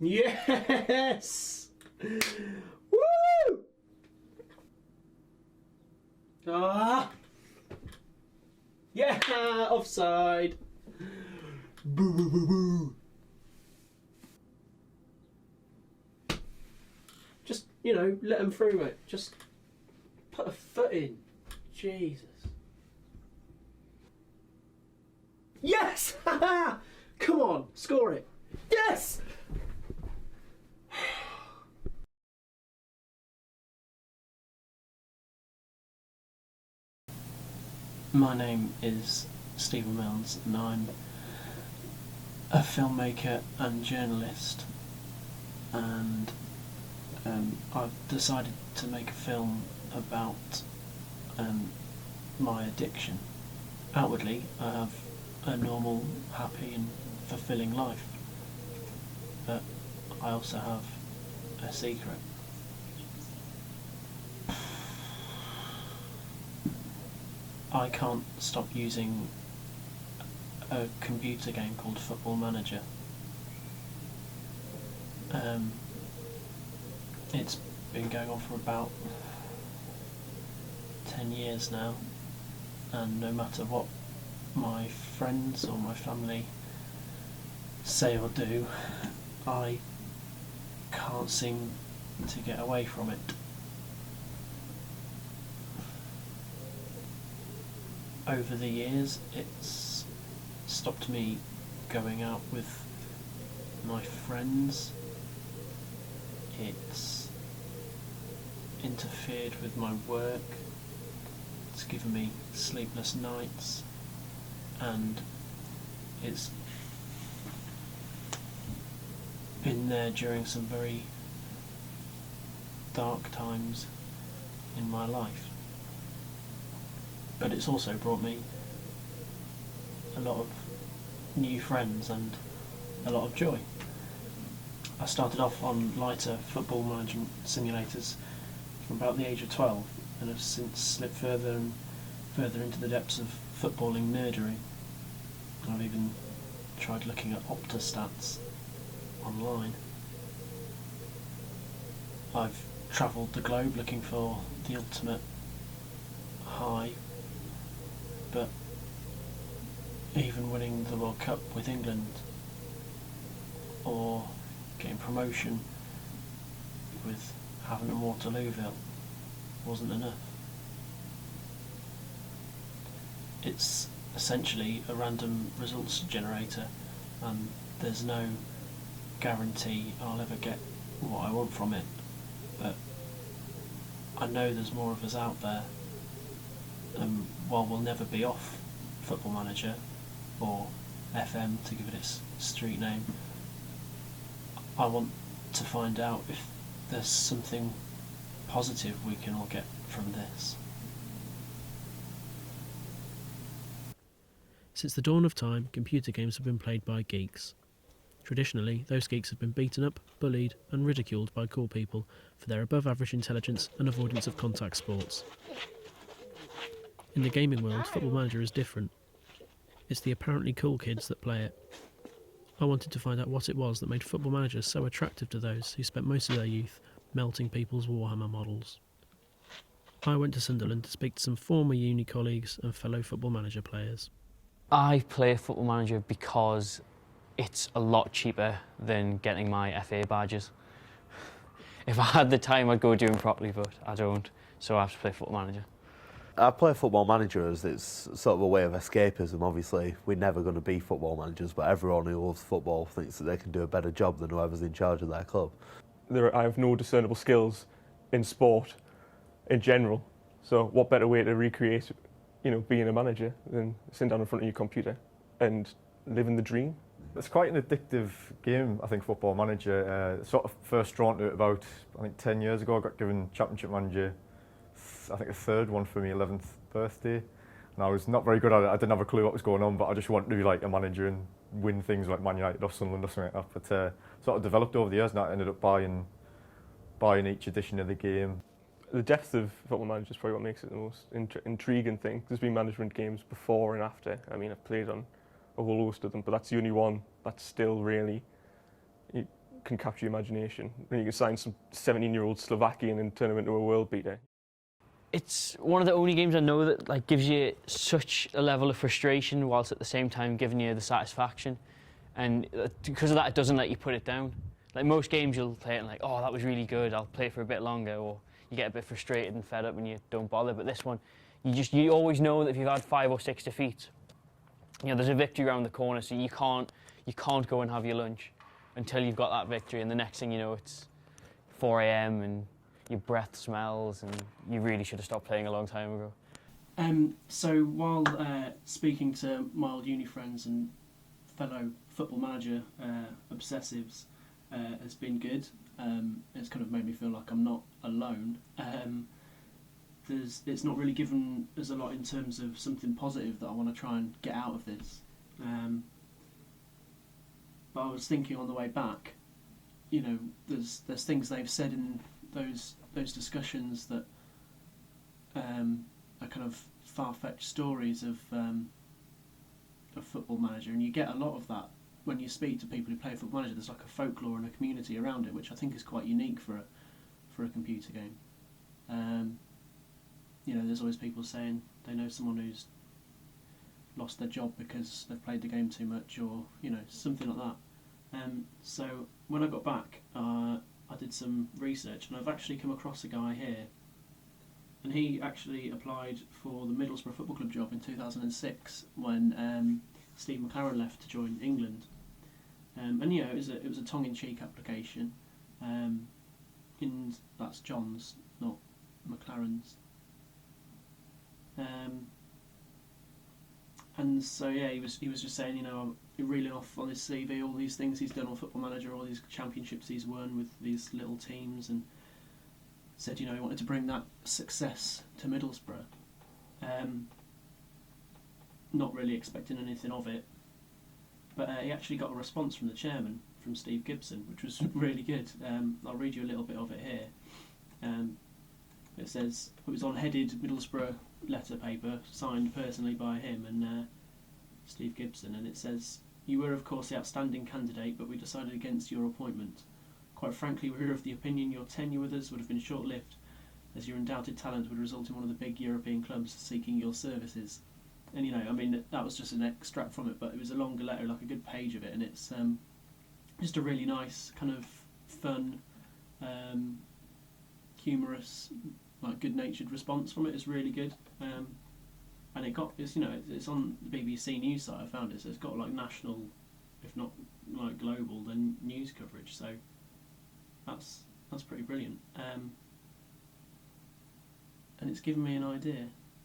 Yes! Woo! Ah! Yeah! Offside! Boo boo boo boo! Just, let them through, mate. Just put a foot in. Jesus. Yes! Come on, score it. Yes! My name is Stephen Milnes and I'm a filmmaker and journalist, and I've decided to make a film about my addiction. Outwardly, I have a normal, happy and fulfilling life, but I also have a secret. I can't stop using a computer game called Football Manager. It's been going on for about 10 years now, and no matter what my friends or my family say or do, I can't seem to get away from it. Over the years, it's stopped me going out with my friends. It's interfered with my work. It's given me sleepless nights, and it's been there during some very dark times in my life. But it's also brought me a lot of new friends and a lot of joy. I started off on lighter football management simulators from about the age of 12, and have since slipped further and further into the depths of footballing nerdery. I've even tried looking at Opta stats online. I've travelled the globe looking for the ultimate high, but even winning the World Cup with England or getting promotion with Havant and Waterlooville wasn't enough. It's essentially a random results generator, and there's no guarantee I'll ever get what I want from it, but I know there's more of us out there, and while we'll never be off Football Manager or FM, to give it its street name, I want to find out if there's something positive we can all get from this. Since the dawn of time, computer games have been played by geeks. Traditionally, those geeks have been beaten up, bullied and ridiculed by cool people for their above-average intelligence and avoidance of contact sports. In the gaming world, Football Manager is different. It's the apparently cool kids that play it. I wanted to find out what it was that made Football Manager so attractive to those who spent most of their youth melting people's Warhammer models. I went to Sunderland to speak to some former uni colleagues and fellow Football Manager players. I play Football Manager because it's a lot cheaper than getting my FA badges. If I had the time, I'd go do them properly, but I don't, so I have to play Football Manager. I play Football Manager as it's sort of a way of escapism. Obviously, we're never going to be football managers, but everyone who loves football thinks that they can do a better job than whoever's in charge of their club. I have no discernible skills in sport in general, so what better way to recreate, being a manager than sitting down in front of your computer and living the dream? It's quite an addictive game, I think, Football Manager. Sort of first drawn to it about, 10 years ago. I got given Championship Manager, I think a third one for my 11th birthday. And I was not very good at it. I didn't have a clue what was going on, but I just wanted to be like a manager and win things like Man United or Sunderland or something like that. But sort of developed over the years, and I ended up buying each edition of the game. The depth of Football Manager is probably what makes it the most intriguing thing. There's been management games before and after. I mean, I've played on a whole host of them, but that's the only one that's still really can capture your imagination. And you can sign some 17-year-old Slovakian and turn him into a world beater. It's one of the only games I know that like gives you such a level of frustration whilst at the same time giving you the satisfaction. And because of that, it doesn't let you put it down. Like most games, you'll play it and like, oh, that was really good, I'll play it for a bit longer, or you get a bit frustrated and fed up and you don't bother. But this one, you always know that if you've had 5 or 6 defeats, you know, there's a victory around the corner, so you can't go and have your lunch until you've got that victory. And the next thing you know, it's 4 a.m. and your breath smells, and you really should have stopped playing a long time ago. So while speaking to my old uni friends and fellow Football Manager obsessives has been good. It's kind of made me feel like I'm not alone. It's not really given us a lot in terms of something positive that I want to try and get out of this. But I was thinking on the way back, you know, there's things they've said in those discussions that are kind of far-fetched stories of Football Manager, and you get a lot of that when you speak to people who play Football Manager. There's like a folklore and a community around it, which I think is quite unique for a computer game. You know, there's always people saying they know someone who's lost their job because they've played the game too much, or you know, something like that. So when I got back, I did some research, and I've actually come across a guy here, and he actually applied for the Middlesbrough Football Club job in 2006 when Steve McLaren left to join England. And you know, it was a tongue-in-cheek application, and that's John's, not McLaren's. And so yeah, he was just saying, you know, reeling off on his CV all these things he's done on Football Manager, all these championships he's won with these little teams, and said, you know, he wanted to bring that success to Middlesbrough. Not really expecting anything of it, but he actually got a response from the chairman, from Steve Gibson, which was really good. I'll read you a little bit of it here. It says, it was on headed Middlesbrough letter paper, signed personally by him and Steve Gibson, and it says, "You were of course the outstanding candidate, but we decided against your appointment. Quite frankly, we were of the opinion your tenure with us would have been short-lived, as your undoubted talent would result in one of the big European clubs seeking your services." And you know, I mean, that was just an extract from it, but it was a longer letter, like a good page of it, and it's just a really nice, kind of fun, humorous, like good-natured response from it. It's really good, and it's on the BBC News site. I found it, so it's got like national, if not like global, then news coverage. So that's pretty brilliant, and it's given me an idea.